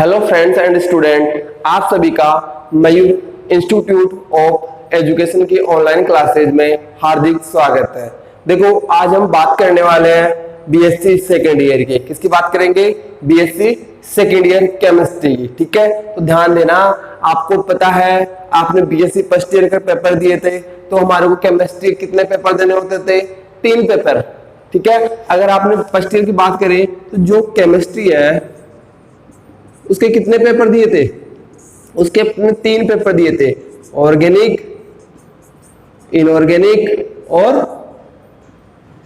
Hello friends and student, आप सभी का मयूर इंस्टीट्यूट ऑफ एजुकेशन की ऑनलाइन क्लासेज में हार्दिक स्वागत है। देखो, आज हम बात करने वाले हैं बीएससी सेकेंड ईयर की। किसकी बात करेंगे? बीएससी सेकेंड ईयर केमिस्ट्री की। ठीक है, तो ध्यान देना। आपको पता है, आपने बीएससी फर्स्ट ईयर के पेपर दिए थे, तो हमारे को केमिस्ट्री कितने पेपर देने होते थे? 3 पेपर। ठीक है, अगर आपने फर्स्ट ईयर की बात करें तो जो केमिस्ट्री है उसके कितने पेपर दिए थे? उसके 3 पेपर दिए थे, ऑर्गेनिक, इनऑर्गेनिक और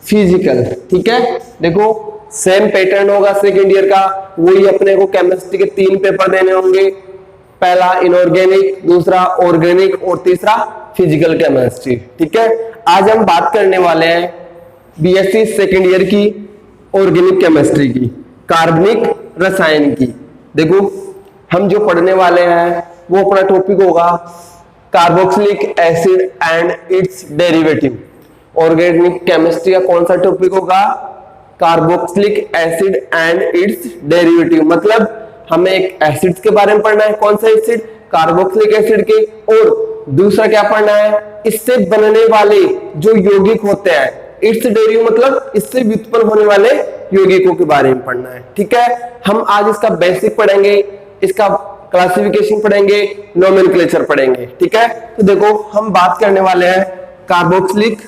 फिजिकल। ठीक है, देखो सेम पैटर्न होगा सेकेंड ईयर का, वही अपने को केमिस्ट्री के 3 पेपर देने होंगे। पहला इनऑर्गेनिक, दूसरा ऑर्गेनिक और तीसरा फिजिकल केमिस्ट्री। ठीक है, आज हम बात करने वाले हैं बीएससी सेकेंड ईयर की ऑर्गेनिक केमिस्ट्री की, कार्बनिक रसायन की। देखो, हम जो पढ़ने वाले हैं वो अपना टॉपिक होगा carboxylic acid and it's derivative. Organic chemistry का कौन सा टॉपिक होगा? Carboxylic acid and it's derivative. मतलब हमें एक एसिड्स के बारे में पढ़ना है। कौन सा एसिड? कार्बोक्सिलिक एसिड के। और दूसरा क्या पढ़ना है? इससे बनने वाले जो यौगिक होते हैं, इट्स डेरिवेटिव मतलब इससे व्युत्पन्न होने वाले यौगिकों के बारे में पढ़ना है। ठीक है, हम आज इसका बेसिक पढ़ेंगे, इसका क्लासिफिकेशन पढ़ेंगे, नोमेनक्लेचर पढ़ेंगे। ठीक है, तो देखो हम बात करने वाले हैं कार्बोक्सिलिक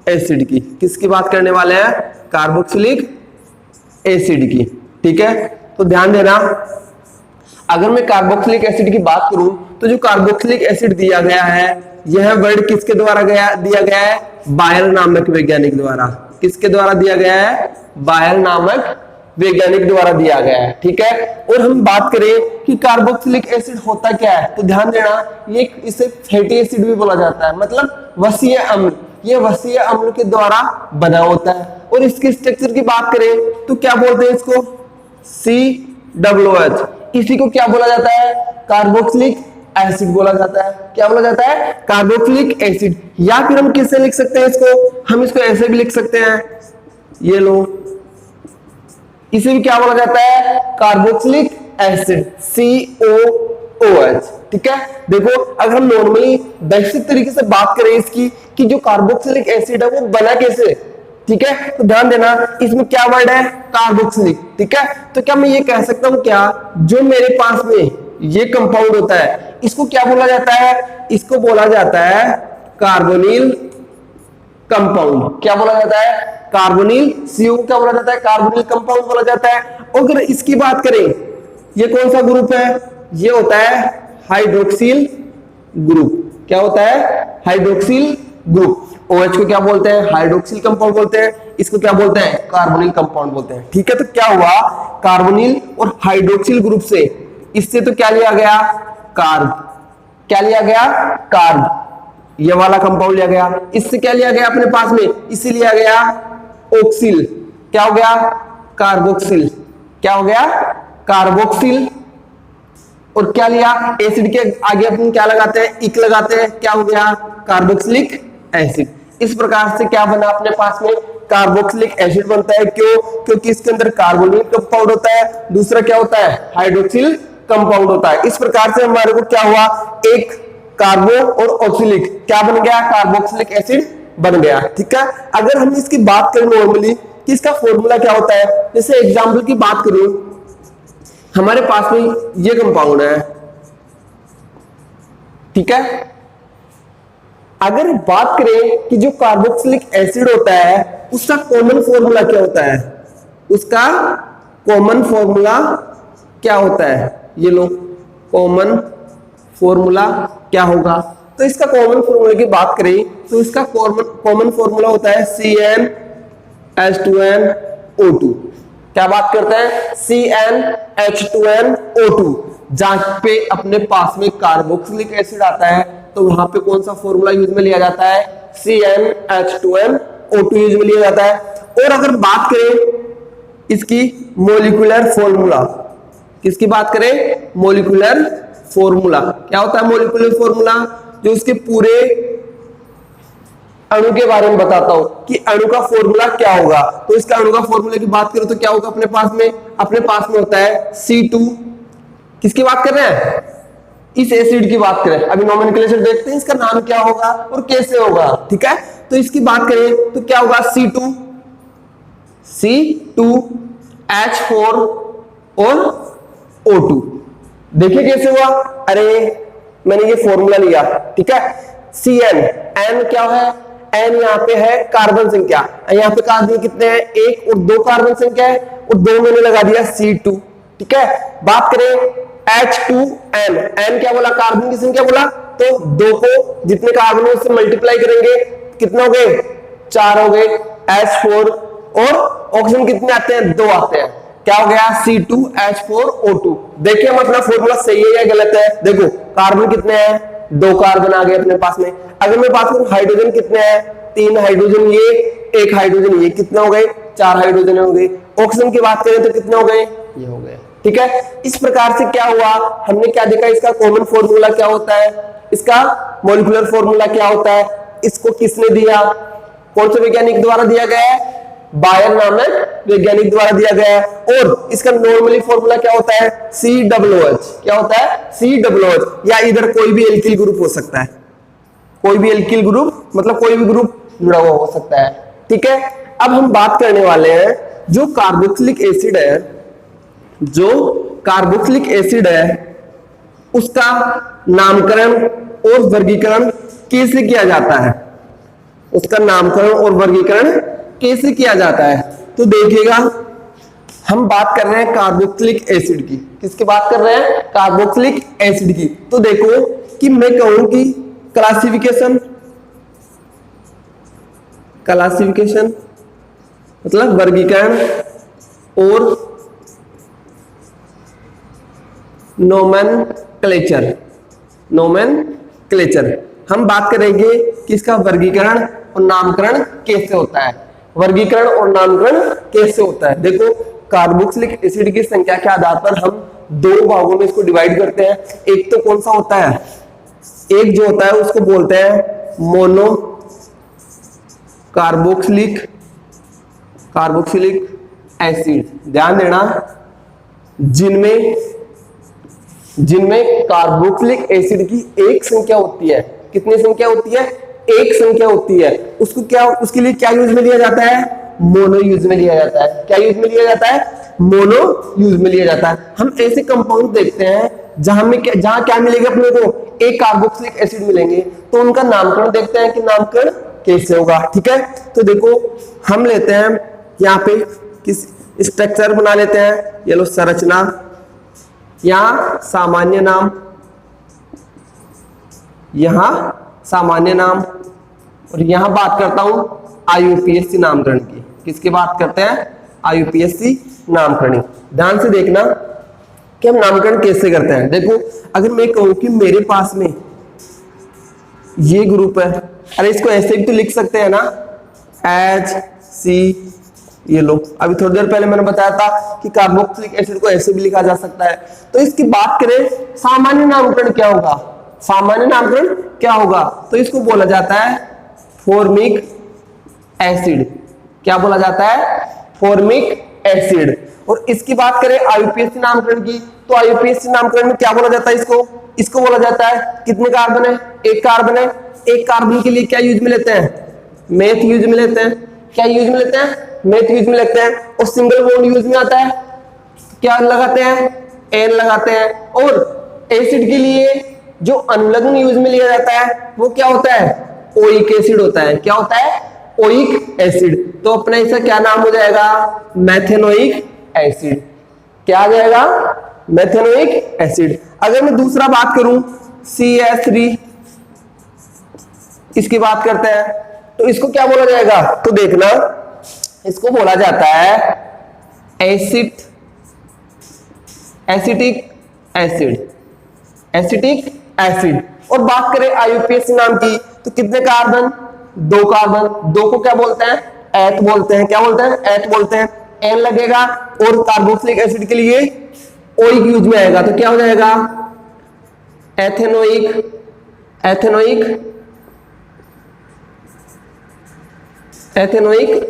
एसिड की। किसकी बात करने वाले हैं? कार्बोक्सिलिक एसिड की। ठीक है, तो ध्यान देना, अगर मैं कार्बोक्सिलिक एसिड की बात करूं तो जो कार्बोक्सिलिक एसिड दिया गया है, यह वर्ड किसके द्वारा दिया गया है? बायल नामक वैज्ञानिक द्वारा। किसके द्वारा दिया गया है? बायल नामक वैज्ञानिक द्वारा दिया गया है। ठीक है, और हम बात करें कि कार्बोक्सिलिक एसिड होता क्या है, तो ध्यान देना, ये इसे फैटी एसिड भी बोला जाता है, मतलब वसीय अम्ल। ये वसीय अम्ल के द्वारा बना होता है। और इसके स्ट्रक्चर की बात करें तो क्या बोलते हैं इसको? COOH। इसी को क्या बोला जाता है? कार्बोक्सिलिक एसिड बोला जाता है। क्या बोला जाता है? Carboxylic acid. या फिर हम किससे लिख सकते हैं इसको? हम इसको ऐसे भी लिख सकते हैं, ये लो, इसे भी क्या बोला जाता है? Carboxylic acid, COOH। ठीक है, देखो अगर हम नॉर्मली बेसिक तरीके से बात करें इसकी कि जो कार्बोक्सिलिक एसिड है वो बना कैसे, ठीक है, तो ध्यान देना, इसमें क्या वर्ड है? कार्बोक्सिलिक। ठीक है, तो क्या मैं ये कह सकता हूं क्या, जो मेरे पास में ये कंपाउंड होता है इसको क्या बोला जाता है? इसको बोला जाता है कार्बोनिल कंपाउंड। क्या बोला जाता है? कार्बोनिल। CO क्या बोला जाता है? कार्बोनिल कंपाउंड बोला जाता है। अगर इसकी बात करें, ये कौन सा ग्रुप है? ये होता है हाइड्रोक्सिल ग्रुप। क्या होता है? Hydroxyl group. OH को क्या बोलते हैं? हाइड्रोक्सिल कंपाउंड बोलते हैं। इसको क्या बोलते हैं? कार्बोनिल कंपाउंड बोलते हैं। ठीक है, तो क्या हुआ, कार्बोनिल और हाइड्रोक्सिल ग्रुप से, इससे तो क्या लिया गया? कार्ब। क्या लिया गया? कार्ब। ये वाला कंपाउंड लिया गया। इससे क्या लिया गया अपने पास में? इससे लिया गया ऑक्सिल। क्या हो गया? कार्बोक्सिल। क्या हो गया? कार्बोक्सिल। और क्या लिया? एसिड के आगे अपन क्या लगाते हैं? इक लगाते हैं। क्या हो गया? Carboxylic acid. इस प्रकार से क्या बना अपने पास में? कार्बोक्सिलिक एसिड बनता है। क्यों? क्योंकि इसके अंदर कार्बोनिल कंपाउंड होता है, दूसरा क्या होता है? हाइड्रोक्सिल कंपाउंड होता है। इस प्रकार से हमारे को क्या हुआ? एक कार्बो और ऑक्सिलिक क्या बन गया? कार्बोक्सिलिक एसिड बन गया। ठीक है, अगर हम इसकी बात करें नॉर्मली कि इसका फॉर्मूला क्या होता है, जैसे एग्जांपल की बात करूं, हमारे पास में ये कंपाउंड है। ठीक है, अगर बात करें कि जो कार्बोक्सिलिक एसिड होता है उसका कॉमन फॉर्मूला क्या होता है? उसका कॉमन फॉर्मूला क्या होता है? ये लो, कॉमन फॉर्मूला क्या होगा? तो इसका कॉमन फॉर्मूला की बात करें तो इसका कॉमन फॉर्मूला होता है CnH2nO2। क्या बात करते हैं? CnH2nO2। जहां पे अपने पास में कार्बोक्सिलिक एसिड आता है तो वहां पे कौन सा फॉर्मूला यूज में लिया जाता है? CnH2nO2 यूज में लिया जाता है। और अगर बात करें इसकी मॉलिक्यूलर फॉर्मूला, किसकी बात करें? Molecular formula. क्या होता है मॉलिक्यूलर फॉर्मूला? जो उसके पूरे अणु के बारे में बताता हूं कि अणु का फॉर्मूला क्या होगा। तो इसका अणु का फॉर्मूला की बात करें तो क्या होगा अपने पास में? अपने पास में होता है किसकी बात कर रहे हैं? इस एसिड की बात करें। अभी नोमेनक्लेचर देखते हैं इसका नाम क्या होगा और कैसे होगा, ठीक है। तो इसकी बात करें तो क्या होगा, C2H4 और O2। देखिए कैसे हुआ, अरे मैंने ये फॉर्मूला लिया, ठीक है। Cn, N क्या है, N यहाँ पे है कार्बन संख्या, यहाँ पे कार्बन कितने हैं, 1 और 2 कार्बन संख्या है, और 2 मैंने लगा दिया C2, ठीक है। बात करें H2N, N क्या बोला, कार्बन की संख्या बोला, तो 2 को जितने कार्बन है उससे मल्टीप्लाई करेंगे, कितने हो गए, 4 हो गए। H4 और ऑक्सीजन कितने आते हैं, 2 आते हैं, क्या हो गया, C2H4O2। देखिए हम अपना फॉर्मूला सही है या गलत है। देखो कार्बन कितने हैं, 2 कार्बन आ गए अपने पास में। अगर मैं बात करूं हाइड्रोजन कितने हैं, 3 हाइड्रोजन ये, 1 हाइड्रोजन ये, कितने हो गए, 4 हाइड्रोजन हो गए। ऑक्सीजन की बात करें तो कितने हो गए, ये हो गए, ठीक है। इस प्रकार से क्या हुआ, हमने क्या देखा, इसका कॉमन फॉर्मूला क्या होता है, इसका मॉलिक्यूलर फॉर्मूला क्या होता है, इसको किसने दिया, कौन से वैज्ञानिक द्वारा दिया गया है, बायर नामक वैज्ञानिक द्वारा दिया गया है। और इसका नॉर्मली फॉर्मूला क्या होता है, COOH। क्या होता है, COOH, या इधर कोई भी एल्किल ग्रुप हो सकता है, कोई भी एल्किल ग्रुप मतलब कोई भी ग्रुप जुड़ा हुआ हो सकता है, ठीक है। अब हम बात करने वाले हैं जो कार्बोक्सिलिक एसिड है, जो कार्बोक्सिलिक एसिड है उसका नामकरण और वर्गीकरण कैसे किया जाता है, उसका नामकरण और वर्गीकरण कैसे किया जाता है। तो देखिएगा हम बात कर रहे हैं कार्बोक्सिलिक एसिड की, किसकी बात कर रहे हैं, कार्बोक्सिलिक एसिड की। तो देखो कि मैं कहूं कि क्लासिफिकेशन मतलब वर्गीकरण और नोमेनक्लेचर हम बात करेंगे कि इसका वर्गीकरण और नामकरण कैसे होता है, वर्गीकरण और नामकरण कैसे होता है। देखो कार्बोक्सिलिक एसिड की संख्या के आधार पर हम 2 भागों में इसको डिवाइड करते हैं। एक तो कौन सा होता है, एक जो होता है उसको बोलते हैं मोनो कार्बोक्सिलिक एसिड। ध्यान देना, जिनमें कार्बोक्सिलिक एसिड की एक संख्या होती है, कितनी संख्या होती है, एक संख्या होती है, उसको क्या, उसके लिए क्या यूज में लिया जाता है, मोनो यूज में लिया जाता है। क्या यूज में लिया जाता है, मोनो यूज में लिया जाता है। हम ऐसे कंपाउंड देखते हैं जहां क्या मिलेगा अपने को, एक कार्बोक्सिलिक एसिड मिलेंगे, तो उनका नामकरण देखते हैं कि नामकरण कैसे होगा, ठीक है। तो देखो हम लेते हैं यहाँ पे किस स्ट्रक्चर बना लेते हैं, ये लो संरचना, यहाँ सामान्य नाम, यहाँ सामान्य नाम, और यहां बात करता हूं IUPAC नामकरण की। किसकी बात करते हैं, IUPAC नामकरण। ध्यान से देखना कि हम नामकरण कैसे करते हैं। देखो अगर मैं कहूं कि मेरे पास में ये ग्रुप है, अरे इसको ऐसे भी तो लिख सकते हैं ना, HC, ये लो अभी थोड़ी देर पहले मैंने बताया था कि कार्बोक्सिलिक एसिड को ऐसे भी लिखा जा सकता है। तो इसकी बात करें सामान्य नामकरण क्या होगा, सामान्य नामकरण क्या होगा, तो इसको बोला जाता है फॉर्मिक एसिड। क्या बोला जाता है, फॉर्मिक एसिड। और इसकी बात करें IUPAC नामकरण की, तो IUPAC नामकरण में क्या बोला जाता है, इसको बोला जाता है, कितने कार्बन है, एक कार्बन है, एक कार्बन के लिए क्या यूज में लेते हैं, मेथ यूज में लेते हैं। क्या यूज में लेते हैं, मेथ यूज में लेते हैं। और सिंगल बॉन्ड यूज में आता है, क्या लगाते हैं, N लगाते हैं। और एसिड के लिए जो अनुलग्न यूज में लिया जाता है वो क्या होता है, ओइक एसिड होता है। क्या होता है, ओइक एसिड। तो अपना इसका क्या नाम हो जाएगा, मैथेनोइक एसिड। क्या आ जाएगा, मैथेनोइक एसिड। अगर मैं दूसरा बात करूं CH3, इसकी बात करते हैं, तो इसको क्या बोला जाएगा, तो देखना इसको बोला जाता है एसिटिक एसिड। और बात करें IUPAC नाम की, तो कितने कार्बन, 2 कार्बन, 2 को क्या बोलते हैं, एथ बोलते हैं। क्या बोलते हैं, एथ बोलते हैं। N लगेगा और कार्बोक्सिलिक एसिड के लिए ओइक यूज में आएगा, तो क्या हो जाएगा, एथेनोइक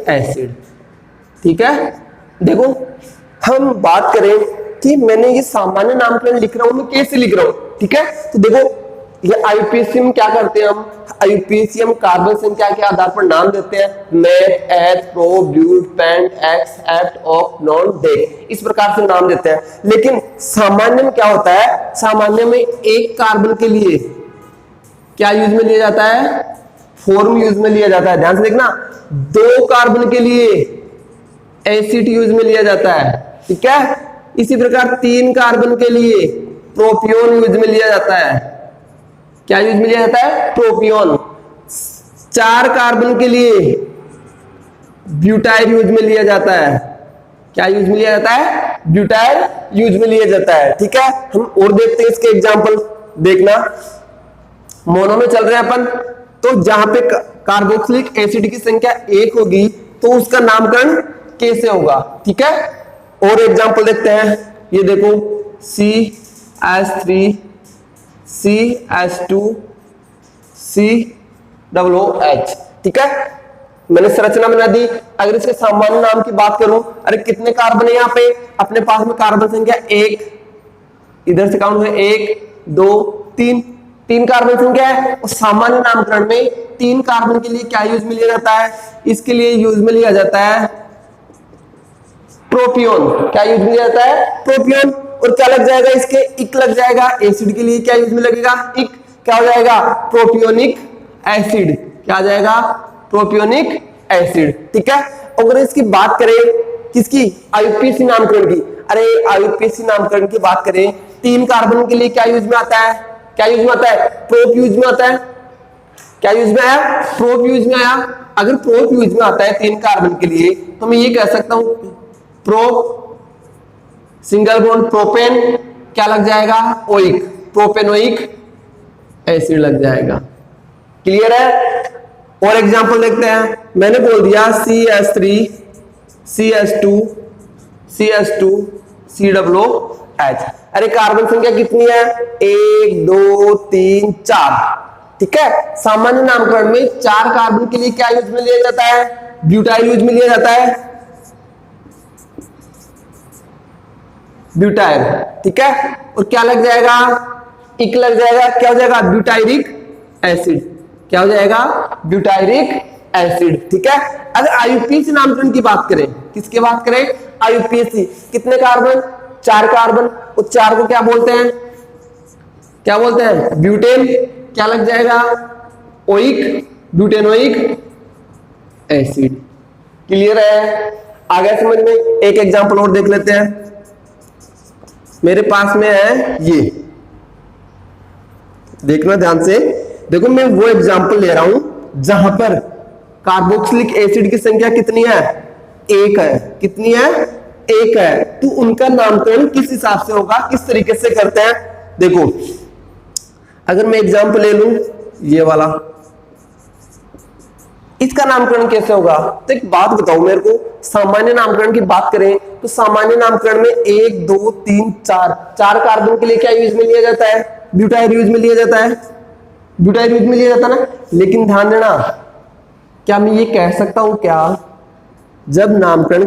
एसिड। ठीक है, देखो हम बात करें कि मैंने ये सामान्य नामकरण लिख रहा हूं, मैं कैसे लिख रहा हूं, ठीक है। तो देखो ये आईयूपीएसी में क्या करते हैं हम, आईयूपीएसी हम कार्बन संख्या के आधार पर नाम देते हैं, मैथ, एथ, प्रो, ब्यूट, पेंट, एक्स, एप्ट, ऑक, नॉन, डेक, इस प्रकार से नाम देते हैं। लेकिन सामान्य में क्या होता है, सामान्य में एक कार्बन के लिए क्या यूज में लिया जाता है, फॉर्म यूज में लिया जाता है, ध्यान से देखना। 2 कार्बन के लिए एसिड यूज में लिया जाता है, ठीक है। इसी प्रकार 3 कार्बन के लिए प्रोपियोन यूज में लिया जाता है, क्या यूज में लिया जाता है, प्रोपियोन। 4 कार्बन के लिए ब्यूटाइल यूज में लिया जाता है, क्या यूज में लिया जाता है, ब्यूटाइल यूज में लिया जाता है, ठीक है। हम और देखते हैं इसके एग्जांपल, देखना। मोनो में चल रहे हैं अपन, तो जहां पे कार्बोक्सिलिक एसिड की संख्या 1 होगी तो उसका नामकरण कैसे होगा, ठीक है। और एग्जांपल देखते हैं, ये देखो CH3 CH2 COOH, ठीक है। मैंने संरचना बना दी। अगर इसके सामान्य नाम की बात करूं, अरे कितने कार्बन है यहाँ पे, अपने पास में कार्बन संख्या 1, इधर से काउंट है 1 2 3 कार्बन संख्या है। और सामान्य नामकरण में 3 कार्बन के लिए क्या यूज में लिया जाता है, इसके लिए यूज में लिया जाता है प्रोपियोन, क्या यूज में लिया जाता है, प्रोपियोन। और क्या लग जाएगा, इसके इक लग जाएगा। एसिड के लिए क्या यूज में लगेगा, इक, क्या हो जाएगा, प्रोपियोनिक एसिड, क्या आ जाएगा, प्रोपियोनिक एसिड, ठीक है। अगर इसकी बात करें किसकी, आईयूपीएसी नामकरण की, अरे आईयूपीएसी नामकरण की बात करें, 3 कार्बन के लिए क्या यूज में आता है, क्या यूज में आता है, प्रोप यूज में आता है, क्या यूज में आया, प्रोप यूज में आया। अगर प्रोप यूज में आता है 3 कार्बन के लिए, तो मैं ये कह सकता हूं प्रोप सिंगल बॉन्ड प्रोपेन, क्या लग जाएगा, ओइक, प्रोपेनोइक एसिड लग जाएगा। क्लियर है। और एग्जांपल देखते हैं, मैंने बोल दिया CH3 CH2 COOH। अरे कार्बन संख्या कितनी है, 1 2 3 4, ठीक है। सामान्य नामकरण में 4 कार्बन के लिए क्या यूज में लिया जाता है, ब्यूटाइल यूज में लिया जाता है, ब्यूटाइल, ठीक है। और क्या लग जाएगा, इक लग जाएगा, क्या हो जाएगा, ब्यूटायरिक एसिड, क्या हो जाएगा, ब्यूटायरिक एसिड, ठीक है। अगर आईयूपीएसी नामकरण की बात करें, किसकी बात करें, आईयूपीएसी, कितने कार्बन, 4 कार्बन। और 4 को क्या बोलते हैं, क्या बोलते हैं, ब्यूटेन, क्या लग जाएगा, ओइक, ब्यूटेनोइक एसिड। क्लियर है, आ गया समझ में। एक एग्जांपल और देख लेते हैं, मेरे पास में है ये, देखना ध्यान से। देखो मैं वो एग्जांपल ले रहा हूं जहां पर कार्बोक्सिलिक एसिड की संख्या कितनी है, 1 है, कितनी है, 1 है। तो उनका नामकरण किस हिसाब से होगा, किस तरीके से करते हैं, देखो। अगर मैं एग्जांपल ले लूं ये वाला, इसका नामकरण कैसे होगा, तो एक बात बताओ मेरे को, सामान्य नामकरण की बात करें तो सामान्य नामकरण में 1 2 3 4 कार्बन के लिए क्या यूज में लिया जाता है, ब्यूटाइल यूज में लिया जाता है, ब्यूटाइल यूज में लिया जाता है ना। लेकिन ध्यान देना, क्या मैं ये कह सकता हूं क्या, जब नामकरण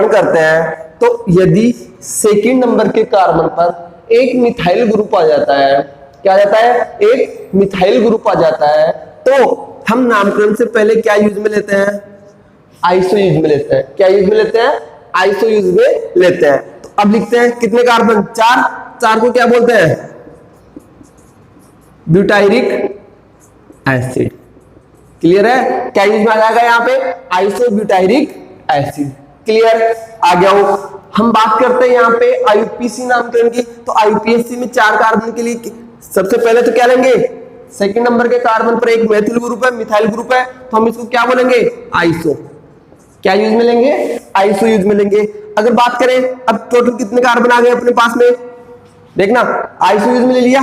करते हैं तो यदि सेकंड नंबर के कार्बन पर एक मिथाइल ग्रुप आ जाता है, क्या आ जाता है, एक मिथाइल ग्रुप आ जाता है, तो हम नामकरण से पहले क्या यूज में लेते हैं, आइसो यूज में लेते हैं, क्या यूज में लेते हैं, आइसो यूज में लेते हैं। तो अब लिखते हैं कितने कार्बन, 4 को क्या बोलते हैं, ब्यूटायरिक एसिड। क्लियर है, क्या यूज में आ जाएगा यहाँ पे, आइसो ब्यूटायरिक एसिड। क्लियर, आ गया हूं। हम बात करते हैं यहाँ पे आईयूपीएसी नामकरण की, तो आईयूपीएसी में 4 कार्बन के लिए सबसे पहले तो क्या लेंगे, सेकंड नंबर के कार्बन पर एक मेथिल ग्रुप है, मिथाइल ग्रुप है, तो हम इसको क्या बोलेंगे, आइसो, क्या यूज में लेंगे, आइसो यूज में लेंगे। अगर बात करें अब टोटल कितने कार्बन आ गए अपने पास में, देखना आइसो यूज में ले लिया,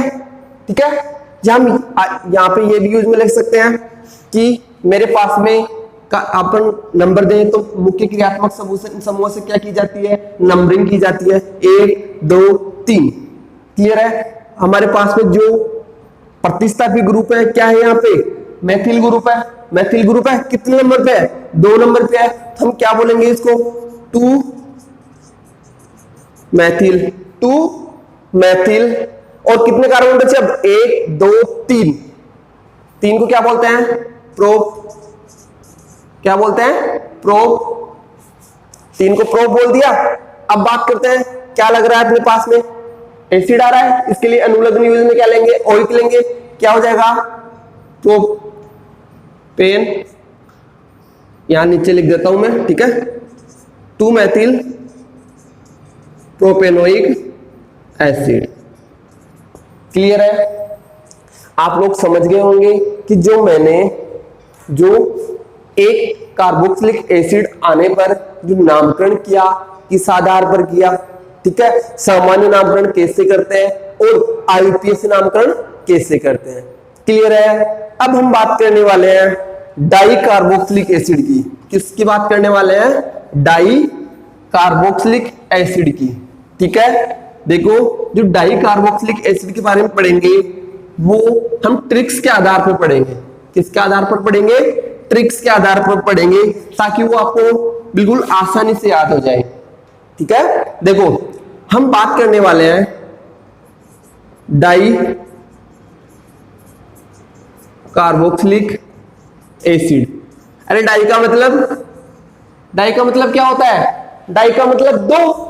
ठीक है। यहाँ पे ये भी यूज में लिख सकते हैं कि मेरे पास में अपन नंबर दें तो मुख्य क्रियात्मक समूह से क्या की जाती है, नंबरिंग की जाती है, 1 2 3। क्लियर है। हमारे पास में जो प्रतिस्थापी ग्रुप है क्या है, यहाँ पे मैथिल ग्रुप है, मैथिल ग्रुप है, कितने नंबर पे है, 2 नंबर पे है, तो हम क्या बोलेंगे इसको, 2 मैथिल, 2 मैथिल, और कितने कार्बन बचे अब? 1 2 3, 3 को क्या बोलते हैं? प्रोप। क्या बोलते हैं? प्रोप। 3 को प्रोप बोल दिया। अब बात करते हैं क्या लग रहा है अपने पास में? एसिड आ रहा है, इसके लिए अनुलग्न यूज में क्या लेंगे? ओइक लेंगे। क्या हो जाएगा? प्रोपेन। यहां नीचे लिख देता हूं मैं, ठीक है, 2 मैथिल प्रोपेनोइक एसिड। क्लियर है? आप लोग समझ गए होंगे कि जो मैंने एक कार्बोक्सिलिक एसिड आने पर जो नामकरण किया, किस आधार पर किया, ठीक है, सामान्य नामकरण कैसे करते हैं और आईयूपीएसी से नामकरण कैसे करते हैं। क्लियर है? अब हम बात करने वाले हैं डाई कार्बोक्सिलिक एसिड की। किसकी बात करने वाले हैं? डाई कार्बोक्सिलिक एसिड की। ठीक है, देखो जो डाई कार्बोक्सिलिक एसिड के बारे में पढ़ेंगे वो हम ट्रिक्स के आधार पर पढ़ेंगे। किसके आधार पर पढ़ेंगे? ट्रिक्स के आधार पर पढ़ेंगे, ताकि वो आपको बिल्कुल आसानी से याद हो जाए। ठीक है, देखो हम बात करने वाले हैं डाई कार्बोक्सिलिक एसिड। अरे डाई का मतलब क्या होता है? डाई का मतलब 2।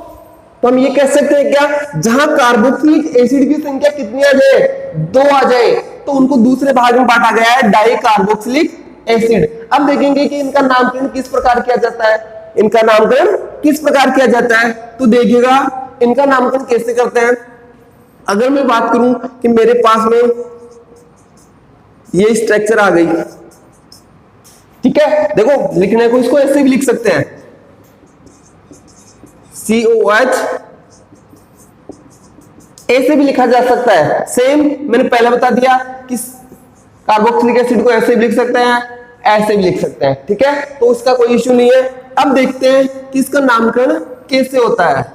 तो हम ये कह सकते हैं क्या, जहां कार्बोक्सिलिक एसिड की संख्या कितनी आ जाए? 2 आ जाए, तो उनको दूसरे भाग में बांटा गया है डाई कार्बोक्सिलिक एसिड। अब देखेंगे कि इनका नामकरण किस प्रकार किया जाता है। इनका नामकरण किस प्रकार किया जाता है, तो देखिएगा इनका नामकरण कैसे करते हैं। अगर मैं बात करूं कि मेरे पास में ये स्ट्रक्चर आ गई, ठीक है, देखो लिखने को इसको ऐसे भी लिख सकते हैं, COH, ऐसे भी लिखा जा सकता है। सेम मैंने पहले बता दिया कि कार्बोक्सिलिक एसिड को ऐसे भी लिख सकते हैं, ऐसे भी लिख सकते हैं। ठीक है, तो उसका कोई इश्यू नहीं है। अब देखते हैं कि इसका नामकरण कैसे होता है,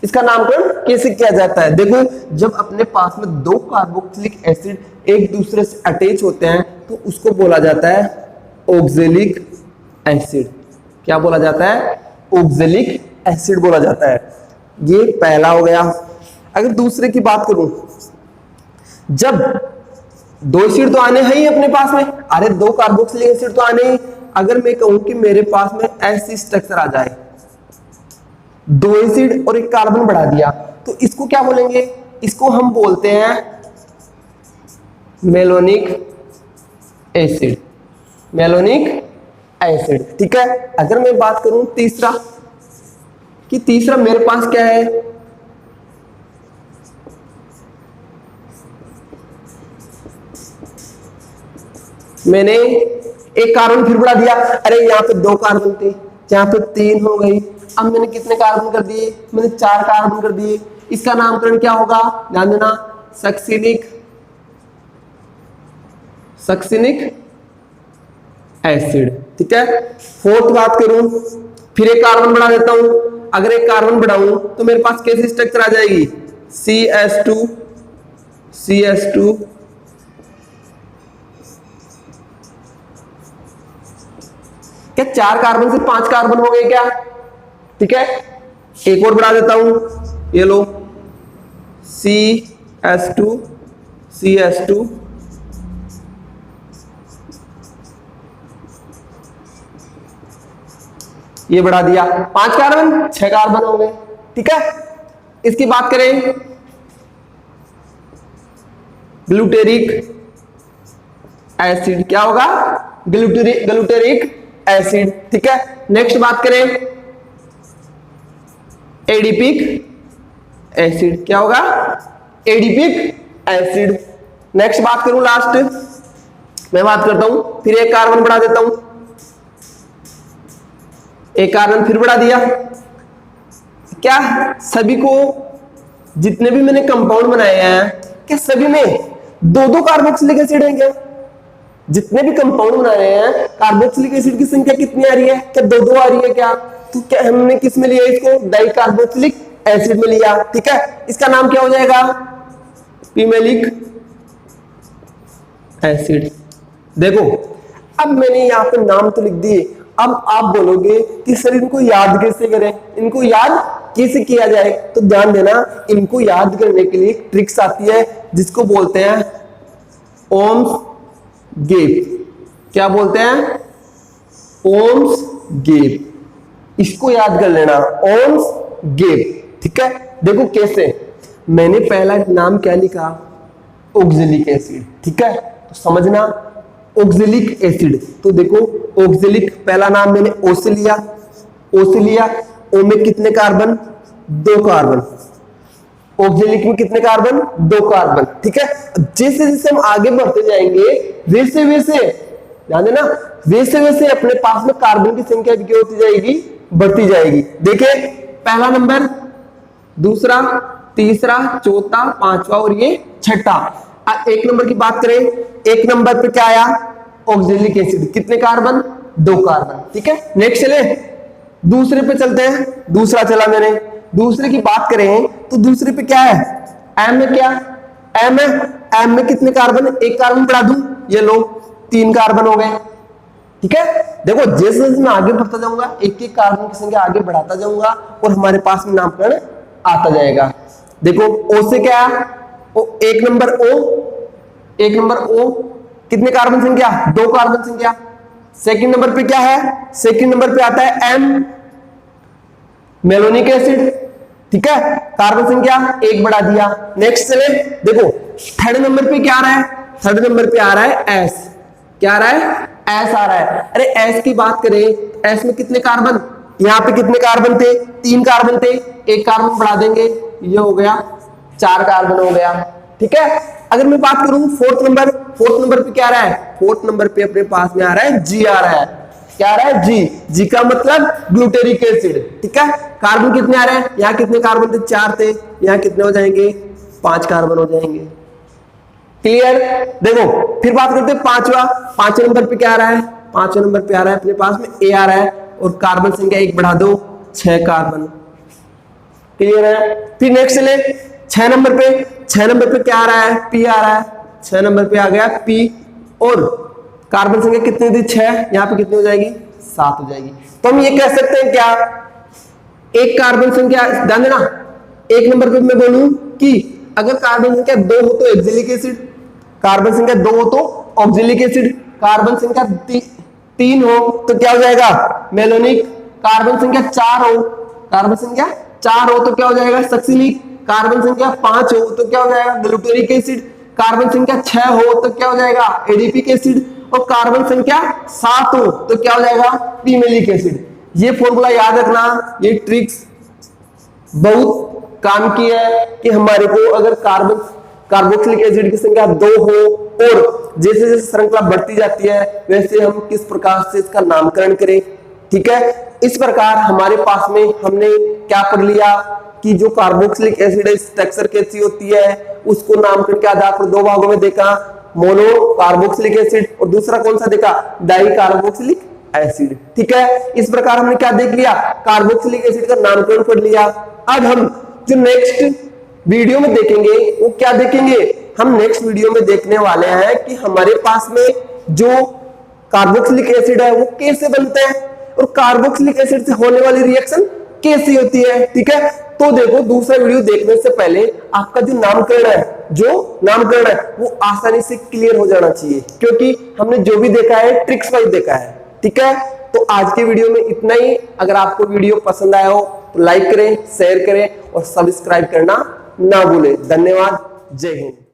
इसका नामकरण कैसे किया जाता है। देखो जब अपने पास में 2 कार्बोक्सिलिक एसिड एक दूसरे से अटैच होते हैं तो उसको बोला जाता है ऑक्जेलिक एसिड। क्या बोला जाता है? ऑक्जेलिक एसिड बोला जाता है। ये पहला हो गया। अगर दूसरे की बात करूं, जब 2 एसिड तो आने हैं ही अपने पास में, अरे 2 कार्बोक्सिलिक एसिड तो आने ही। अगर मैं कहूं कि मेरे पास में ऐसी स्ट्रक्चर आ जाए, 2 एसिड और एक कार्बन बढ़ा दिया, तो इसको क्या बोलेंगे? इसको हम बोलते हैं मेलोनिक एसिड। Malonic acid. ठीक है, अगर मैं बात करूं तीसरा, कि तीसरा मेरे पास क्या है, मैंने एक कार्बन फिर बढ़ा दिया। अरे यहाँ पे 2 कार्बन थे, यहाँ पे 3 हो गई। अब मैंने कितने कार्बन कर दिए? मैंने 4 कार्बन कर दिए। इसका नामकरण क्या होगा? ध्यान देना, सक्सिनिक एसिड। ठीक है, फोर्थ बात करूं, फिर एक कार्बन बढ़ा देता हूं। अगर एक कार्बन बढ़ाऊं तो मेरे पास कैसी स्ट्रक्चर आ जाएगी? CH2 क्या 4 कार्बन से 5 कार्बन हो गए क्या? ठीक है, एक और बढ़ा देता हूं, ये लो CH2 ये बढ़ा दिया, 5 कार्बन 6 कार्बन हो गए। ठीक है, इसकी बात करें ग्लूटेरिक एसिड, क्या होगा? Glutaric acid. ठीक है, नेक्स्ट बात करें एडिपिक एसिड, क्या होगा? Adipic acid. नेक्स्ट बात करूं, लास्ट मैं बात करता हूं, फिर एक कार्बन बढ़ा देता हूं, एक कार्बन फिर बढ़ा दिया। क्या सभी को, जितने भी मैंने कंपाउंड बनाए हैं, क्या सभी में 2-2 कार्बोक्सिलिक एसिड है क्या? जितने भी कंपाउंड बना रहे हैं, कार्बोक्सिलिक एसिड की संख्या कितनी आ रही है? क्या 2-2 आ रही है क्या? तो क्या हमने किस में लिया इसको? डाई कार्बोक्सिलिक एसिड में लिया। ठीक है, इसका नाम क्या हो जाएगा? पिमेलिक एसिड। देखो अब मैंने यहाँ पे नाम तो लिख दिए, अब आप बोलोगे कि सर इनको याद कैसे करें? इनको याद कैसे किया जाए, तो ध्यान देना, इनको याद करने के लिए ट्रिक्स आती है जिसको बोलते हैं ओम्स गेप। क्या बोलते हैं? ओम्स गेप। इसको याद कर लेना, ओम्स गेप। ठीक है, देखो कैसे, मैंने पहला नाम क्या लिखा? Oxalic acid. ठीक है, तो समझना ऑक्जेलिक एसिड, तो देखो ऑक्जेलिक पहला नाम मैंने ओ से लिया, ओ से लिया, ओ में कितने कार्बन? 2 कार्बन। ऑक्जेलिक में कितने कार्बन? 2 कार्बन। ठीक है, जैसे जैसे हम आगे बढ़ते जाएंगे वैसे वैसे, ध्यान देना, वैसे वैसे अपने पास में कार्बन की संख्या भी क्या होती जाएगी? बढ़ती जाएगी। देखिए पहला नंबर, दूसरा, तीसरा, चौथा, पांचवा और ये छठा। एक नंबर की बात करें, एक नंबर पे क्या आया? Oxalic acid. कितने कार्बन? 2 कार्बन। ठीक है, नेक्स्ट चले, दूसरे पे चलते हैं। दूसरा चला मैंने, दूसरे की बात करें तो दूसरे पे क्या है? एम में क्या? एम है, एम में कितने कार्बन? 1 कार्बन बढ़ा दूं, ये लो 3 कार्बन हो गए। ठीक है, देखो जैसे जैसे मैं आगे बढ़ता जाऊंगा एक एक कार्बन की संख्या आगे बढ़ाता जाऊंगा और हमारे पास में नामकरण आता जाएगा। देखो ओ से क्या? ओ, एक नंबर ओ, एक नंबर ओ, कितने कार्बन संख्या? 2 कार्बन संख्या। सेकंड नंबर पे क्या है? सेकंड नंबर पे आता है एम, मेलोनिक एसिड। ठीक है, कार्बन संख्या 1 बढ़ा दिया। नेक्स्ट चले, देखो थर्ड नंबर पे क्या आ रहा है? थर्ड नंबर पे आ रहा है एस। क्या आ रहा है? एस आ रहा है। अरे एस की बात करें, एस में कितने कार्बन? यहाँ पे कितने कार्बन थे? 3 कार्बन थे, 1 कार्बन बढ़ा देंगे, ये हो गया 4 कार्बन हो गया। ठीक है, अगर मैं बात करूं फोर्थ नंबर, फोर्थ नंबर पे क्या आ रहा है? फोर्थ नंबर पे अपने पास में आ रहा है जी, आ रहा है। क्या आ रहा है? जी। जी का मतलब ग्लूटेरिक एसिड। ठीक है, कार्बन कितने आ रहे हैं? यहाँ कितने कार्बन थे? 4 थे, यहाँ कितने हो जाएंगे? 5 कार्बन हो जाएंगे। क्लियर? देखो फिर बात करते हैं पांचवा। 5वें नंबर पे क्या आ रहा है? 5वें नंबर पे आ रहा है अपने पास में ए आ रहा है और कार्बन संख्या 1 बढ़ा दो, 6 कार्बन। क्लियर है? फिर नेक्स्ट ले 6 नंबर पे, 6 नंबर पे क्या आ रहा है? पी आ रहा है। 6 नंबर पे आ गया पी और कार्बन संख्या कितनी थी? 6, यहाँ पे कितनी हो जाएगी? 7 हो जाएगी। तो हम ये कह सकते हैं क्या, एक कार्बन संख्या, ध्यान देना, एक नंबर पे मैं बोलूं कि अगर कार्बन संख्या 2 हो तो ऑक्जेलिक एसिड, कार्बन संख्या 2 हो तो ऑक्जेलिक एसिड, कार्बन संख्या 3 हो तो क्या हो जाएगा? मेलोनिक, कार्बन संख्या 4 हो, कार्बन संख्या 4 हो तो क्या हो जाएगा? सक्सिलिक, कार्बन संख्या 5 हो तो क्या हो जाएगा? ग्लूटेरिक एसिड, कार्बन संख्या 6 हो तो क्या हो जाएगा? एडिपिक एसिड, और कार्बन संख्या 7 हो तो क्या हो जाएगा? पीमेलिक एसिड। ये फॉर्मूला याद रखना, ये ट्रिक्स बहुत काम की है कि हमारे को अगर कार्बोक्सिलिक एसिड की संख्या 2 हो और जैसे जैसे श्रृंखला बढ़ती जाती है वैसे हम किस प्रकार से इसका नामकरण करें। ठीक है, इस प्रकार हमारे पास में हमने क्या पढ़ लिया कि जो कार्बोक्सिलिक एसिड है स्ट्रक्चर कैसी होती है, उसको नामकरण के आधार पर 2 भागों में देखा, मोनो कार्बोक्सिलिक एसिड और दूसरा कौन सा देखा? Di carboxylic acid. ठीक है, इस प्रकार हमने क्या देख लिया? कार्बोक्सिलिक एसिड का नामकरण पढ़ लिया। अब हम जो नेक्स्ट वीडियो में देखेंगे वो क्या देखेंगे? हम नेक्स्ट वीडियो में देखने वाले हैं कि हमारे पास में जो कार्बोक्सिलिक एसिड है वो कैसे बनते हैं और कार्बोक्सिलिक एसिड से होने वाली रिएक्शन कैसी होती है। ठीक है, तो देखो दूसरा वीडियो देखने से पहले आपका जो नामकरण है वो आसानी से क्लियर हो जाना चाहिए, क्योंकि हमने जो भी देखा है ट्रिक्स वाइज देखा है। ठीक है, तो आज के वीडियो में इतना ही। अगर आपको वीडियो पसंद आया हो तो लाइक करें, शेयर करें और सब्सक्राइब करना ना भूलें। धन्यवाद, जय हिंद।